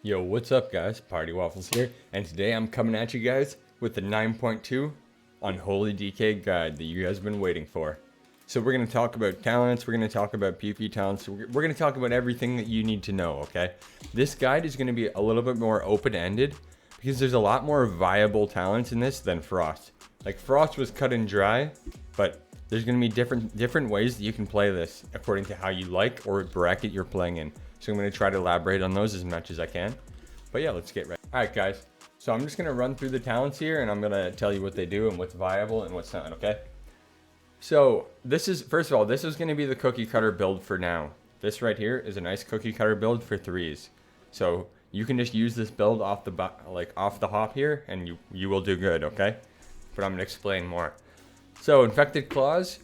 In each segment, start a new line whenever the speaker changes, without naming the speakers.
Yo, what's up guys? Partywaffles here, and today I'm coming at you guys with the 9.2 Unholy DK guide that you guys have been waiting for. So we're going to talk about talents, we're going to talk about PvP talents, we're going to talk about everything that you need to know, okay? This guide is going to be a little bit more open-ended because there's a lot more viable talents in this than Frost. Like Frost was cut and dry, but there's going to be different ways that you can play this according to how you like or bracket you're playing in. So I'm going to try to elaborate on those as much as I can. But yeah, let's get ready. Alright guys, so I'm just going to run through the talents here and I'm going to tell you what they do and what's viable and what's not, okay? So this is, first of all, this is going to be the cookie cutter build for now. This right here is a nice cookie cutter build for 3s. So you can just use this build off the hop here and you will do good, okay? But I'm going to explain more. So Infected Claws,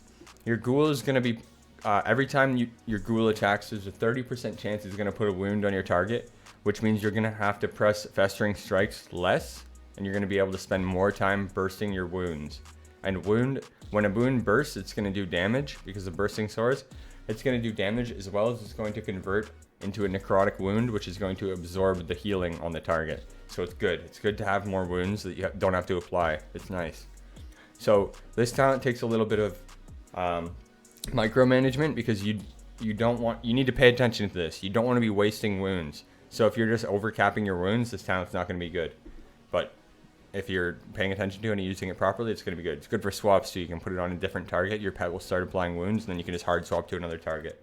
your ghoul is going to be every time your ghoul attacks, there's a 30% chance it's going to put a wound on your target, which means you're going to have to press Festering Strikes less, and you're going to be able to spend more time bursting your wounds. And when a wound bursts, it's going to do damage because of bursting swords. It's going to do damage as well as it's going to convert into a necrotic wound, which is going to absorb the healing on the target. So it's good. It's good to have more wounds that you don't have to apply. It's nice. So this talent takes a little bit of micromanagement because you need to pay attention to this. You don't want to be wasting wounds. So if you're just overcapping your wounds, this talent's not going to be good. But if you're paying attention to it and using it properly, it's going to be good. It's good for swaps, so you can put it on a different target. Your pet will start applying wounds, and then you can just hard swap to another target.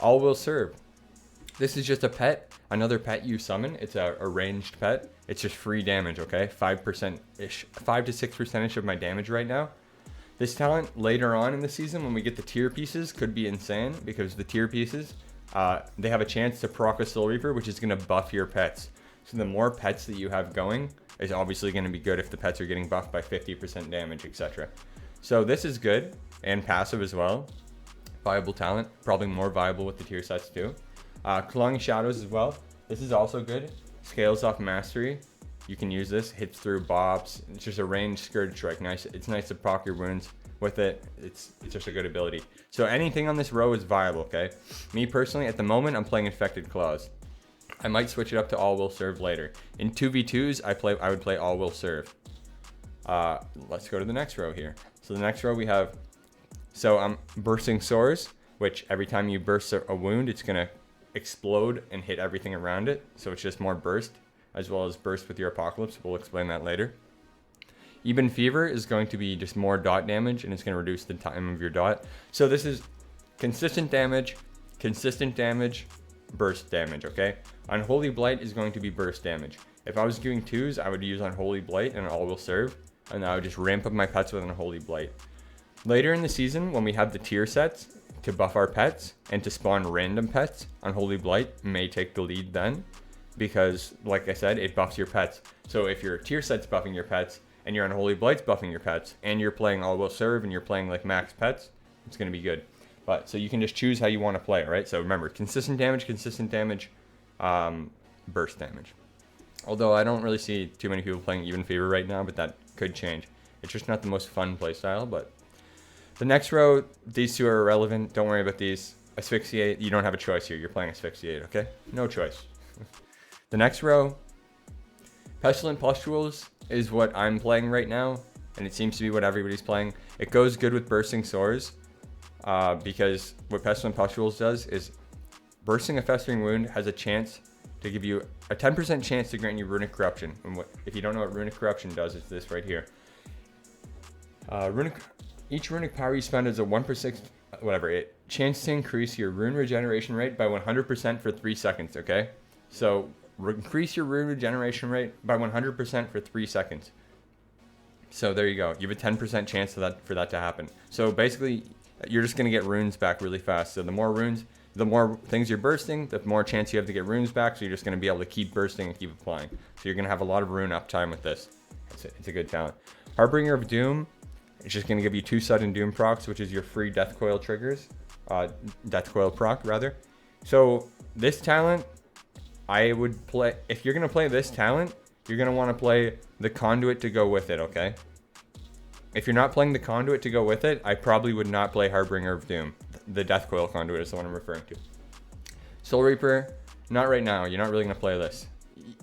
All will serve. This is just a pet, another pet you summon. It's a ranged pet. It's just free damage, okay? 5%-ish, 5 to 6% of my damage right now. This talent later on in the season when we get the tier pieces could be insane because the tier pieces, they have a chance to proc a Soul Reaper, which is going to buff your pets. So the more pets that you have going is obviously going to be good if the pets are getting buffed by 50% damage, etc. So this is good and passive as well. Viable talent, probably more viable with the tier sets too. Clawing Shadows as well. This is also good. Scales off Mastery. You can use this, hits through bops. It's just a ranged Scourge Strike. Nice. It's nice to proc your wounds with it. It's just a good ability. So anything on this row is viable, okay? Me personally, at the moment, I'm playing Infected Claws. I might switch it up to All Will Serve later. In 2v2s, I would play All Will Serve. Let's go to the next row here. So the next row we have, I'm Bursting Swords, which every time you burst a wound, it's going to explode and hit everything around it. So it's just more burst, as well as burst with your Apocalypse. We'll explain that later. Ebon Fever is going to be just more dot damage, and it's going to reduce the time of your dot. So this is consistent damage, burst damage, okay? Unholy Blight is going to be burst damage. If I was doing 2s, I would use Unholy Blight and All Will Serve, and I would just ramp up my pets with Unholy Blight. Later in the season, when we have the tier sets to buff our pets and to spawn random pets, Unholy Blight may take the lead then, because like I said, it buffs your pets. So if your tier set's buffing your pets and your Unholy Blight's buffing your pets and you're playing All Will Serve and you're playing like max pets, it's going to be good. But so you can just choose how you want to play, right? So remember, consistent damage, burst damage. Although I don't really see too many people playing Ebon Fever right now, but that could change. It's just not the most fun playstyle. But the next row, these two are irrelevant. Don't worry about these. Asphyxiate, you don't have a choice here. You're playing Asphyxiate, okay? No choice. The next row, Pestilent Posturals is what I'm playing right now, and it seems to be what everybody's playing. It goes good with Bursting Swords, because what Pestilent Posturals does is bursting a Festering Wound has a chance to give you a 10% chance to grant you Runic Corruption. And if you don't know what Runic Corruption does, it's this right here. Each Runic Power you spend is a 1% chance to increase your rune regeneration rate by 100% for 3 seconds, okay? So increase your rune regeneration rate by 100% for 3 seconds. So there you go. You have a 10% chance for that to happen. So basically, you're just going to get runes back really fast. So the more runes, the more things you're bursting, the more chance you have to get runes back. So you're just going to be able to keep bursting and keep applying. So you're going to have a lot of rune uptime with this. It's a good talent. Harbinger of Doom, it's just going to give you 2 sudden Doom procs, which is your free Death Coil triggers. Death Coil proc, rather. So this talent, I would play, if you're going to play this talent, you're going to want to play the Conduit to go with it, okay? If you're not playing the Conduit to go with it, I probably would not play Harbinger of Doom. The Death Coil Conduit is the one I'm referring to. Soul Reaper, not right now. You're not really going to play this.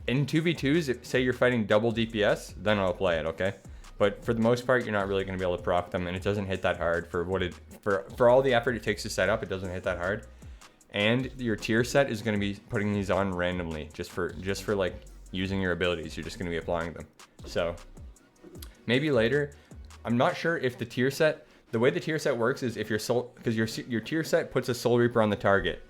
In 2v2s, say you're fighting double DPS, then I'll play it, okay? But for the most part, you're not really going to be able to proc them, and it doesn't hit that hard for what it for all the effort it takes to set up. It doesn't hit that hard, and your tier set is going to be putting these on randomly just for like using your abilities. You're just going to be applying them. So maybe later. I'm not sure if the tier set. The way the tier set works is if your soul, because your tier set puts a Soul Reaper on the target.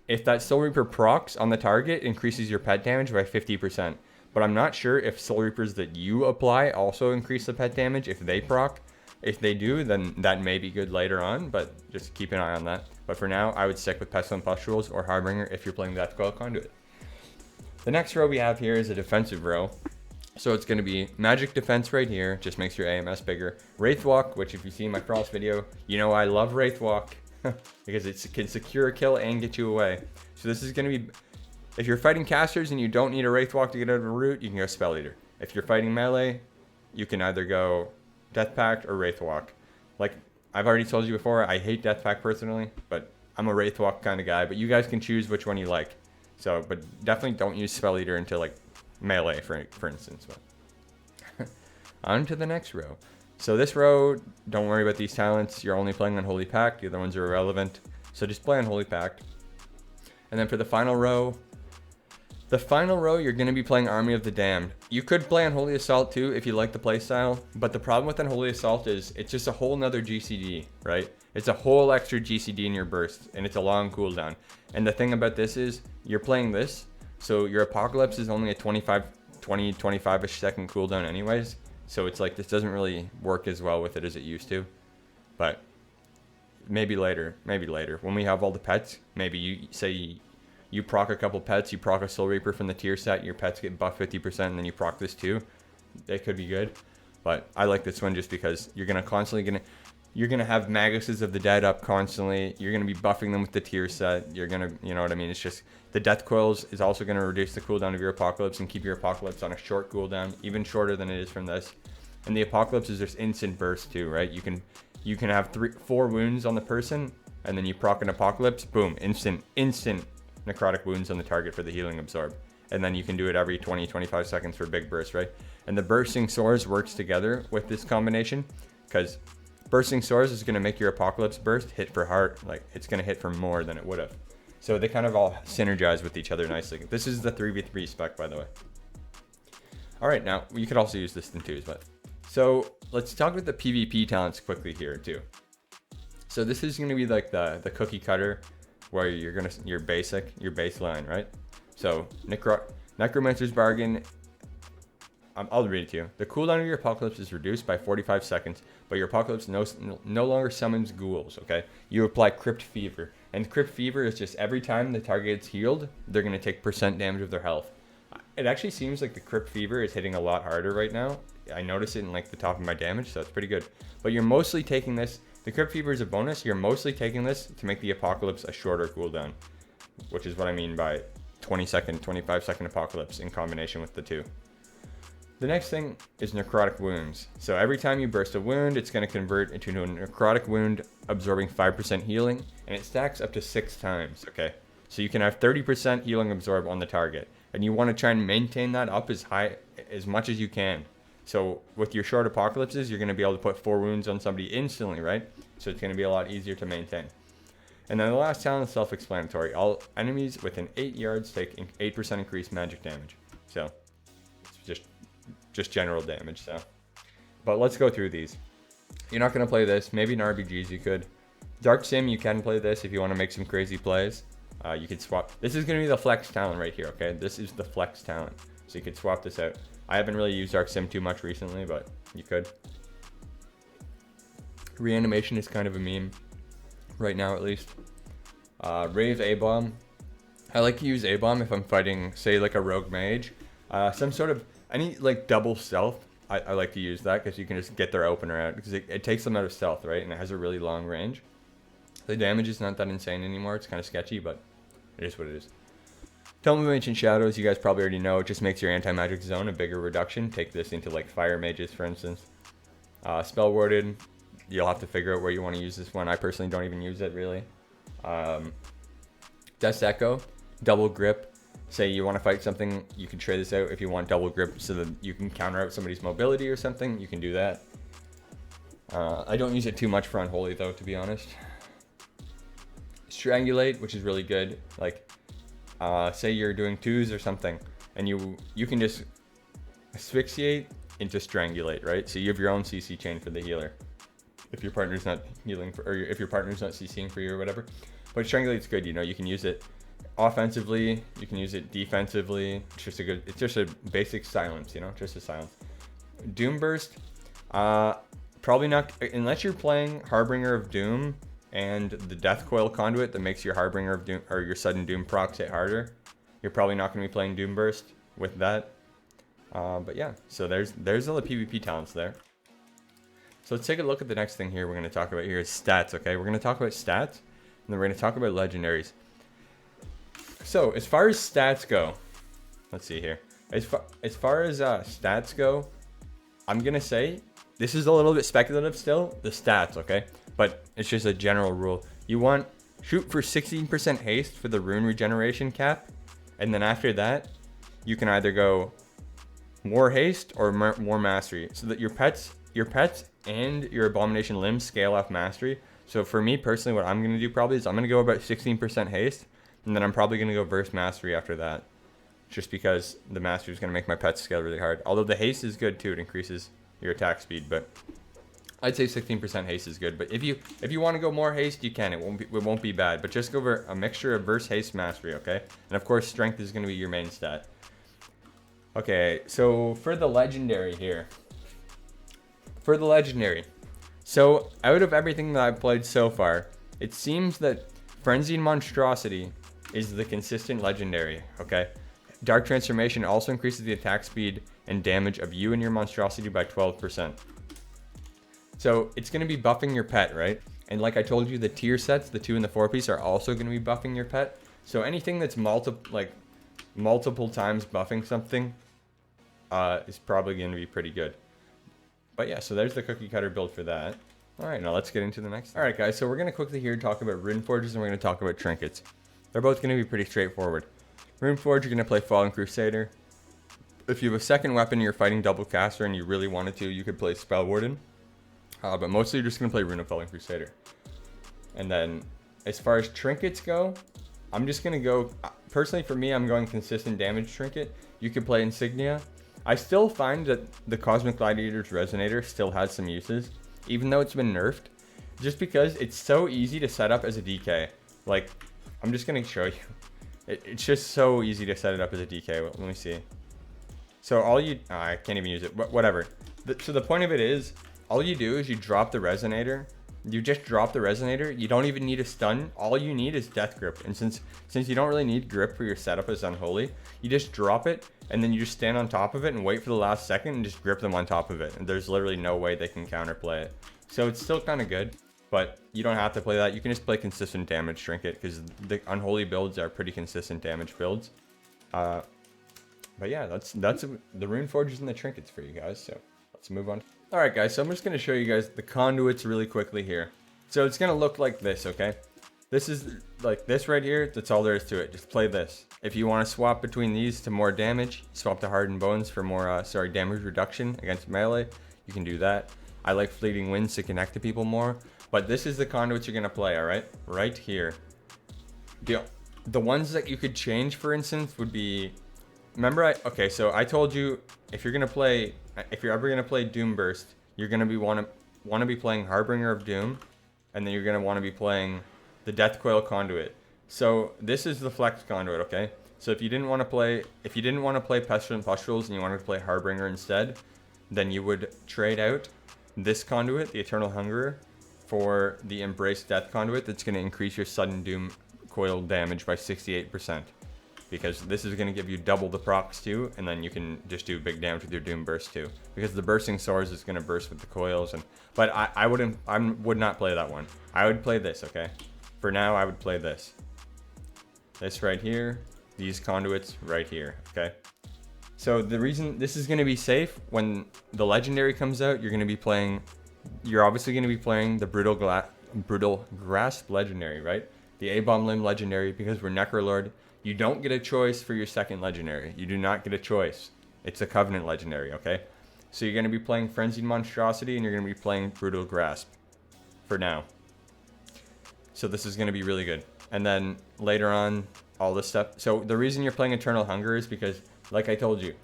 If that Soul Reaper procs on the target, increases your pet damage by 50%. But I'm not sure if Soul Reapers that you apply also increase the pet damage if they proc. If they do, then that may be good later on, but just keep an eye on that. But for now, I would stick with Pestilent Posturals or Harbinger if you're playing Death Coil Conduit. The next row we have here is a defensive row. So it's going to be Magic Defense right here, just makes your AMS bigger. Wraithwalk, which if you see my Frost video, you know I love Wraithwalk because it can secure a kill and get you away. So this is going to be... If you're fighting casters and you don't need a Wraithwalk to get out of a route, you can go Spell Eater. If you're fighting melee, you can either go Death Pact or Wraithwalk. Like I've already told you before, I hate Death Pact personally, but I'm a Wraithwalk kind of guy. But you guys can choose which one you like. So, but definitely don't use Spell Eater into like melee, for instance. But on to the next row. So this row, don't worry about these talents. You're only playing Unholy Pact. The other ones are irrelevant. So just play Unholy Pact. And then for the final row, you're going to be playing Army of the Damned. You could play Unholy Assault too if you like the playstyle, but the problem with Unholy Assault is it's just a whole nother GCD, right? It's a whole extra GCD in your burst, and it's a long cooldown. And the thing about this is, you're playing this, so your Apocalypse is only a 25-ish second cooldown anyways, so it's like this doesn't really work as well with it as it used to. But maybe later, when we have all the pets, maybe you say you proc a couple pets, you proc a Soul Reaper from the tier set, your pets get buffed 50%, and then you proc this too. It could be good, but I like this one just because you're gonna have Maguses of the Dead up constantly. You're gonna be buffing them with the tier set. You're gonna, you know what I mean? It's just the Death Coils is also gonna reduce the cooldown of your Apocalypse and keep your Apocalypse on a short cooldown, even shorter than it is from this. And the Apocalypse is just instant burst too, right? You can have 4 wounds on the person, and then you proc an Apocalypse, boom, instant Necrotic Wounds on the target for the healing absorb. And then you can do it every 20-25 seconds for big burst, right? And the Bursting Swords works together with this combination, because Bursting Swords is going to make your Apocalypse burst hit for heart, like it's going to hit for more than it would have. So they kind of all synergize with each other nicely. This is the 3v3 spec, by the way. Alright, now you could also use this in 2s, but... So let's talk about the PvP talents quickly here too. So this is going to be like the cookie cutter, where your baseline, right? So Necromancer's Bargain, I'll read it to you. The cooldown of your Apocalypse is reduced by 45 seconds, but your Apocalypse no longer summons ghouls, okay? You apply Crypt Fever, and Crypt Fever is just every time the target is healed, they're going to take % damage of their health. It actually seems like the Crypt Fever is hitting a lot harder right now. I notice it in like the top of my damage, so it's pretty good. But you're mostly taking this. The Crypt Fever is a bonus. You're mostly taking this to make the Apocalypse a shorter cooldown, which is what I mean by 25 second Apocalypse in combination with the 2. The next thing is Necrotic Wounds. So every time you burst a wound, it's going to convert into a Necrotic Wound, absorbing 5% healing, and it stacks up to 6 times, okay? So you can have 30% healing absorb on the target, and you want to try and maintain that up as much as you can. So with your short Apocalypses, you're going to be able to put 4 wounds on somebody instantly, right? So it's going to be a lot easier to maintain. And then the last talent is self-explanatory. All enemies within 8 yards take 8% increased magic damage. So it's just general damage. So, but let's go through these. You're not going to play this. Maybe in RPGs you could. Dark Sim, you can play this if you want to make some crazy plays. You could swap. This is going to be the flex talent right here, okay? This is the flex talent. So you could swap this out. I haven't really used Dark Sim too much recently, but you could. Reanimation is kind of a meme. Right now, at least. Rave A-Bomb. I like to use A-Bomb if I'm fighting, say, like a rogue mage. Some sort of... any, like, double stealth. I like to use that because you can just get their opener out. Because it takes them out of stealth, right? And it has a really long range. The damage is not that insane anymore. It's kind of sketchy, but it is what it is. Tome of Ancient Shadows, you guys probably already know. It just makes your anti-magic zone a bigger reduction. Take this into, like, fire mages, for instance. Spell Warded. You'll have to figure out where you want to use this one. I personally don't even use it, really. Death's Echo. Double Grip. say you want to fight something, you can trade this out. If you want double grip so that you can counter out somebody's mobility or something, you can do that. I don't use it too much for Unholy though, to be honest. Strangulate, which is really good. Like, say you're doing 2s or something, and you can just asphyxiate into strangulate, right? So you have your own CC chain for the healer. If your partner's not healing, or if your partner's not CCing for you or whatever. But strangulate's good, you know, you can use it offensively, you can use it defensively. It's just a basic silence, you know, just a silence. Doom Burst, probably not, unless you're playing Harbinger of Doom and the Death Coil Conduit that makes your Harbinger of Doom or your Sudden Doom procs hit harder. You're probably not going to be playing Doom Burst with that. But yeah, so there's all the PvP talents there. So let's take a look at the next thing here we're going to talk about here is stats, okay? We're going to talk about stats, and then we're going to talk about legendaries. So as far as stats go, let's see here. As far as stats go, I'm going to say, this is a little bit speculative still, the stats, okay? But it's just a general rule. You want, shoot for 16% haste for the rune regeneration cap, and then after that, you can either go more haste or more mastery, so that your pets and your abomination limbs scale off mastery. So for me personally, what I'm going to do probably is I'm going to go about 16% haste, and then I'm probably going to go burst mastery after that, just because the mastery is going to make my pets scale really hard. Although the haste is good too, it increases your attack speed, but I'd say 16% haste is good. But if you want to go more haste, you can. It won't be bad. But just go over a mixture of burst, haste, mastery, okay? And of course, strength is going to be your main stat. Okay, so for the legendary here. So out of everything that I've played so far, it seems that Frenzied Monstrosity is the consistent legendary, okay? Dark Transformation also increases the attack speed and damage of you and your monstrosity by 12%. So it's going to be buffing your pet, right? And like I told you, the tier sets, the 2 and the 4 piece, are also going to be buffing your pet. So anything that's multiple times buffing something is probably going to be pretty good. But yeah, so there's the cookie cutter build for that. All right, now let's get into the next. All right, guys, so we're going to quickly here talk about runeforges, and we're going to talk about trinkets. They're both going to be pretty straightforward. Runeforge, you're going to play Fallen Crusader. If you have a second weapon, you're fighting double caster, and you really wanted to, you could play Spell Warden. But mostly you're just going to play Rune of Fallen Crusader. And then, as far as trinkets go, I'm just going to go, personally for me, I'm going consistent damage trinket. You could play Insignia. I still find that the Cosmic Gladiator's Resonator still has some uses, even though it's been nerfed, just because it's so easy to set up as a DK. Like, I'm just going to show you. It's just so easy to set it up as a DK. Let me see. So all you, I can't even use it, but whatever. So the point of it is, all you do is you drop the Resonator. You just drop the Resonator. You don't even need a stun. All you need is Death Grip. And since you don't really need grip for your setup as Unholy, you just drop it, and then you just stand on top of it and wait for the last second and just grip them on top of it. And there's literally no way they can counterplay it. So it's still kind of good, but you don't have to play that. You can just play consistent damage trinket, because the Unholy builds are pretty consistent damage builds. But yeah, that's the runeforges and the trinkets for you guys. So let's move on. All right, guys. So I'm just going to show you guys the conduits really quickly here. So it's going to look like this, okay? This is like this right here. That's all there is to it. Just play this. If you want to swap between these to more damage, swap to Hardened Bones for more, damage reduction against melee. You can do that. I like Fleeting Winds to connect to people more. But this is the conduits you're going to play, all right? Right here. The ones that you could change, for instance, would be... Remember, so I told you, if you're ever gonna play Doom Burst, you're gonna want to be playing Harbinger of Doom, and then you're gonna want to be playing the Death Coil Conduit. So this is the Flex Conduit, okay? So if you didn't want to play Pestilent Posturals and you wanted to play Harbinger instead, then you would trade out this conduit, the Eternal Hungerer, for the Embrace Death Conduit. That's gonna increase your Sudden Doom coil damage by 68%. Because this is going to give you double the procs too, and then you can just do big damage with your Doom Burst too. Because the Bursting Swords is going to burst with the coils, but I would not play that one. I would play this, okay? For now, I would play this. This right here, these conduits right here, okay? So the reason this is going to be safe, when the legendary comes out, you're obviously going to be playing the Brutal Grasp legendary, right? The A-Bomb Limb legendary, because we're Necrolord. You don't get a choice for your second legendary. You do not get a choice. It's a Covenant legendary, okay? So you're going to be playing Frenzied Monstrosity, and you're going to be playing Brutal Grasp for now. So this is going to be really good. And then later on, all this stuff. So the reason you're playing Eternal Hunger is because, like I told you,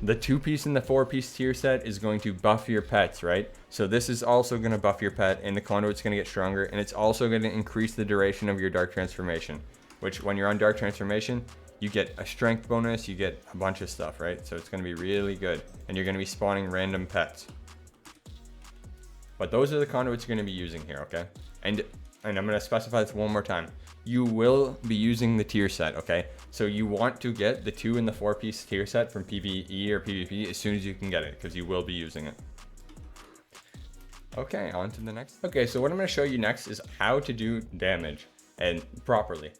the 2-piece and the 4-piece tier set is going to buff your pets, right? So this is also going to buff your pet, and the Conduit's going to get stronger, and it's also going to increase the duration of your Dark Transformation, which when you're on Dark Transformation, you get a strength bonus, you get a bunch of stuff, right? So it's going to be really good, and you're going to be spawning random pets. But those are the Conduits you're going to be using here, okay? And I'm going to specify this one more time. You will be using the tier set, okay? So you want to get the 2 and the 4-piece tier set from PvE or PvP as soon as you can get it, because you will be using it. Okay, on to the next. Okay, so what I'm going to show you next is how to do damage and properly.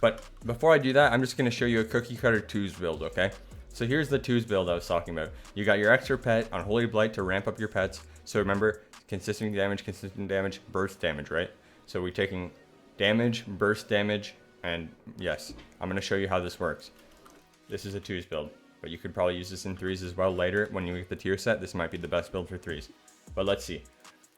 But before I do that, I'm just going to show you a cookie cutter 2s build, okay? So here's the 2s build I was talking about. You got your extra pet on Unholy Blight to ramp up your pets. So remember, consistent damage, burst damage, right? So we're taking damage, burst damage, and yes, I'm going to show you how this works. This is a 2s build, but you could probably use this in 3s as well later when you get the tier set. This might be the best build for 3s. But let's see.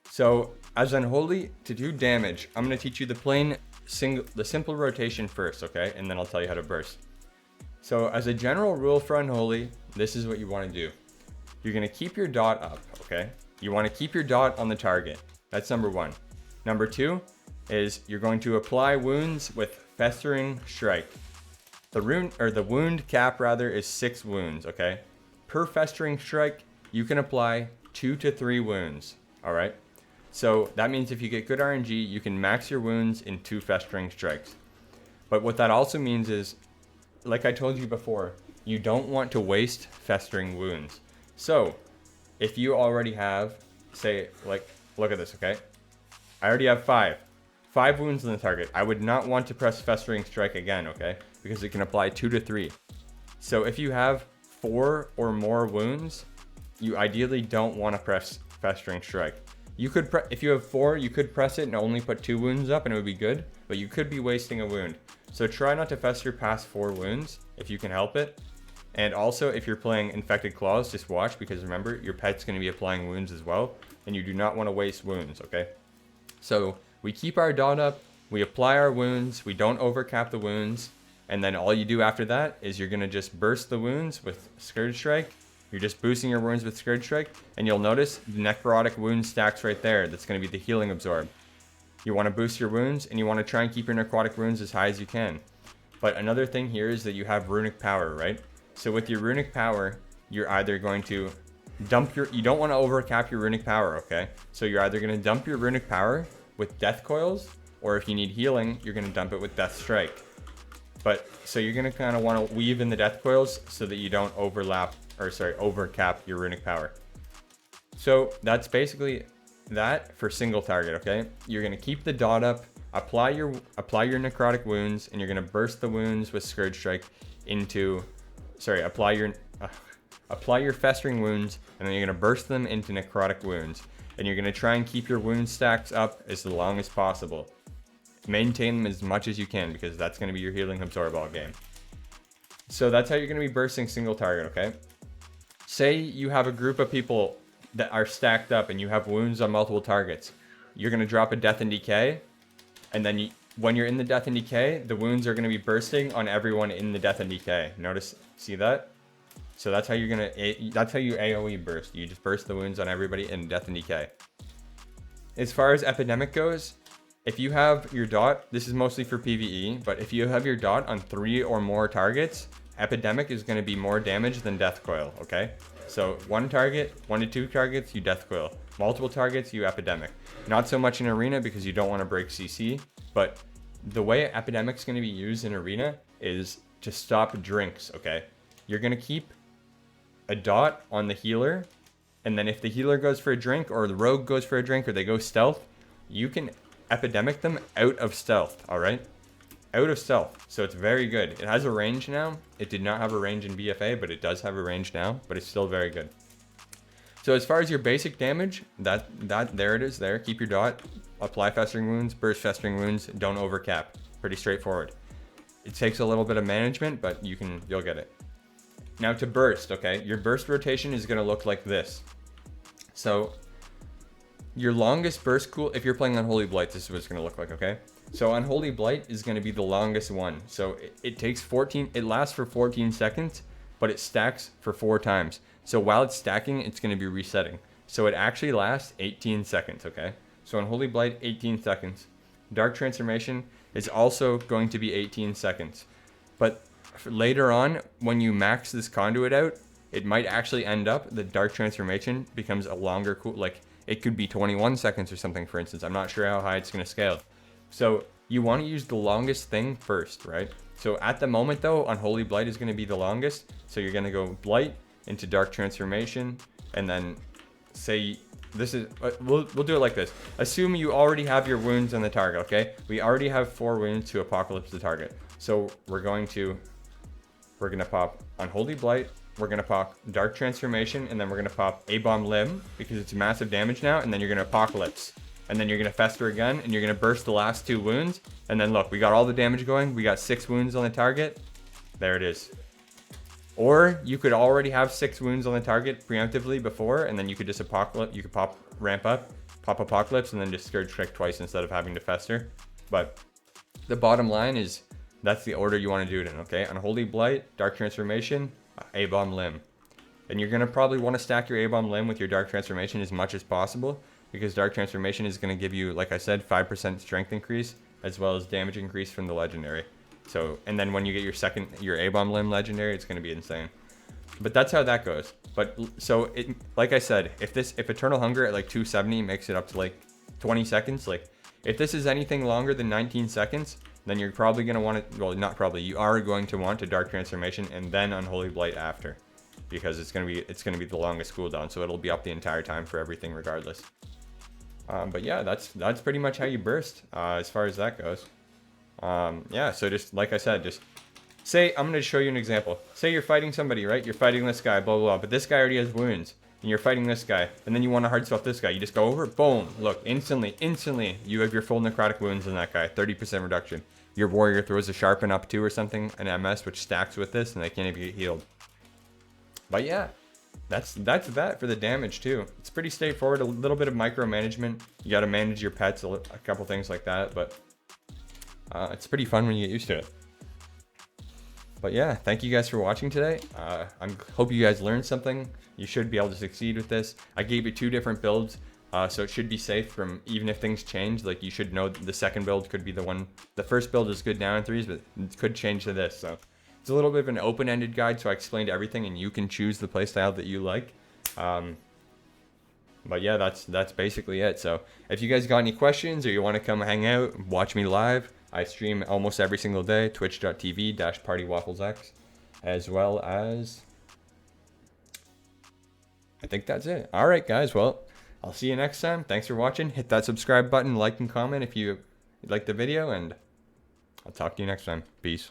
So as Unholy, to do damage, I'm going to teach you the simple rotation first, okay? And then I'll tell you how to burst. So as a general rule for Unholy, this is what you want to do. You're going to keep your dot up, okay? You want to keep your dot on the target. That's number 1. Number 2 is you're going to apply wounds with Festering Strike. The wound cap rather is 6 wounds, okay? Per Festering Strike, you can apply 2 to 3 wounds, all right? So that means if you get good RNG, you can max your wounds in 2 Festering Strikes. But what that also means is, like I told you before, you don't want to waste Festering Wounds. So if you already have, say, like, look at this, okay? I already have 5 wounds on the target. I would not want to press Festering Strike again, okay? Because it can apply 2 to 3. So if you have 4 or more wounds, you ideally don't want to press Festering Strike. You could, if you have 4, you could press it and only put 2 wounds up and it would be good, but you could be wasting a wound. So try not to fester past 4 wounds if you can help it. And also, if you're playing Infected Claws, just watch, because remember, your pet's going to be applying wounds as well, and you do not want to waste wounds, okay? So we keep our dot up, we apply our wounds, we don't overcap the wounds, and then all you do after that is you're going to just burst the wounds with Scourge Strike. You're just boosting your wounds with Scourge Strike, and you'll notice the Necrotic Wounds stacks right there. That's going to be the Healing Absorb. You want to boost your wounds, and you want to try and keep your Necrotic Wounds as high as you can. But another thing here is that you have Runic Power, right? So with your Runic Power, you're either going to you don't want to overcap your Runic Power, okay? So you're either going to dump your Runic Power with Death Coils, or if you need healing, you're going to dump it with Death Strike. But, so you're going to kind of want to weave in the Death Coils so that you don't overcap your Runic Power. So that's basically that for single target, okay? You're going to keep the dot up, apply your Necrotic Wounds, and you're going to burst the wounds with Scourge Strike into, apply your Festering Wounds, and then you're going to burst them into Necrotic Wounds. And you're going to try and keep your wound stacks up as long as possible. Maintain them as much as you can, because that's going to be your Healing Absorb all game. So that's how you're going to be bursting single target, okay? Say you have a group of people that are stacked up and you have wounds on multiple targets. You're going to drop a Death and Decay, and then when you're in the Death and Decay, the wounds are going to be bursting on everyone in the Death and Decay. Notice, see that? So that's how you're going to, that's how you AoE burst. You just burst the wounds on everybody in Death and Decay. As far as Epidemic goes, if you have your dot, this is mostly for PvE, but if you have your dot on 3 or more targets, Epidemic is going to be more damage than Death Coil, okay? So 1 to 2 targets, you Death Coil. Multiple targets, you Epidemic. Not so much in Arena because you don't want to break CC, but the way Epidemic's going to be used in Arena is to stop drinks, okay? You're going to keep a dot on the healer, and then if the healer goes for a drink, or the rogue goes for a drink, or they go stealth, you can Epidemic them out of stealth, alright? Out of stealth. So it's very good. It has a range now. It did not have a range in BFA, but it does have a range now, but it's still very good. So as far as your basic damage, there it is there. Keep your dot, apply Festering Wounds, burst Festering Wounds, don't overcap. Pretty straightforward. it takes a little bit of management, but you'll get it. Now to burst, okay? Your burst rotation is going to look like this. So your longest burst cool, if you're playing Unholy Blight, this is what it's going to look like, okay? So Unholy Blight is going to be the longest one. So it takes 14, it lasts for 14 seconds, but it stacks for 4 times. So while it's stacking, it's going to be resetting. So it actually lasts 18 seconds, okay? So Unholy Blight, 18 seconds. Dark Transformation is also going to be 18 seconds. But later on, when you max this Conduit out, it might actually end up the Dark Transformation becomes a longer cool, like it could be 21 seconds or something, for instance. I'm not sure how high it's going to scale. So you want to use the longest thing first, right? So at the moment though, Unholy Blight is going to be the longest. So you're going to go Blight into Dark Transformation, and then say this is, we'll do it like this. Assume you already have your wounds on the target, okay? We already have 4 wounds to Apocalypse the target. So we're going to pop Unholy Blight, we're going to pop Dark Transformation, and then we're going to pop A-Bomb Limb, because it's massive damage now, and then you're going to Apocalypse. And then you're going to Fester again, and you're going to burst the last 2 wounds. And then look, we got all the damage going. We got 6 wounds on the target. There it is. Or you could already have 6 wounds on the target preemptively before, and then you could just Apocalypse. You could pop Ramp Up, pop Apocalypse, and then just Scourge Strike twice instead of having to Fester. But the bottom line is, that's the order you want to do it in, okay? Unholy Blight, Dark Transformation, A-Bomb Limb. And you're going to probably want to stack your A-Bomb Limb with your Dark Transformation as much as possible, because Dark Transformation is going to give you, like I said, 5% strength increase, as well as damage increase from the legendary. So, and then when you get your A-Bomb Limb legendary, it's going to be insane. But that's how that goes. But, so, like I said, if Eternal Hunger at like 270 makes it up to like 20 seconds, like, if this is anything longer than 19 seconds, then you're probably going to want to, well, not probably, you are going to want a Dark Transformation and then Unholy Blight after. Because it's going to be the longest cooldown, so it'll be up the entire time for everything regardless. But yeah, that's pretty much how you burst as far as that goes. Yeah, so just like I said, just say, I'm going to show you an example. Say you're fighting somebody, right? You're fighting this guy, blah, blah, blah, but this guy already has wounds. And you're fighting this guy, and then you want to hard spell this guy. You just go over, boom, look, instantly, you have your full Necrotic Wounds on that guy, 30% reduction. Your warrior throws a Sharpen up 2 or something, an MS, which stacks with this, and they can't even get healed. But yeah. That's that for the damage too. It's pretty straightforward, a little bit of micromanagement. You got to manage your pets, a couple things like that, but it's pretty fun when you get used to it. But yeah, thank you guys for watching today. I hope you guys learned something. You should be able to succeed with this. I gave you 2 different builds, so it should be safe from, even if things change, like you should know the second build could be the one. The first build is good now in 3s, but it could change to this, so. It's a little bit of an open-ended guide, so I explained everything, and you can choose the playstyle that you like. But yeah, that's basically it. So if you guys got any questions or you want to come hang out, watch me live. I stream almost every single day, twitch.tv/PartywafflesX, as well as, I think that's it. All right, guys. Well, I'll see you next time. Thanks for watching. Hit that subscribe button, like and comment if you like the video, and I'll talk to you next time. Peace.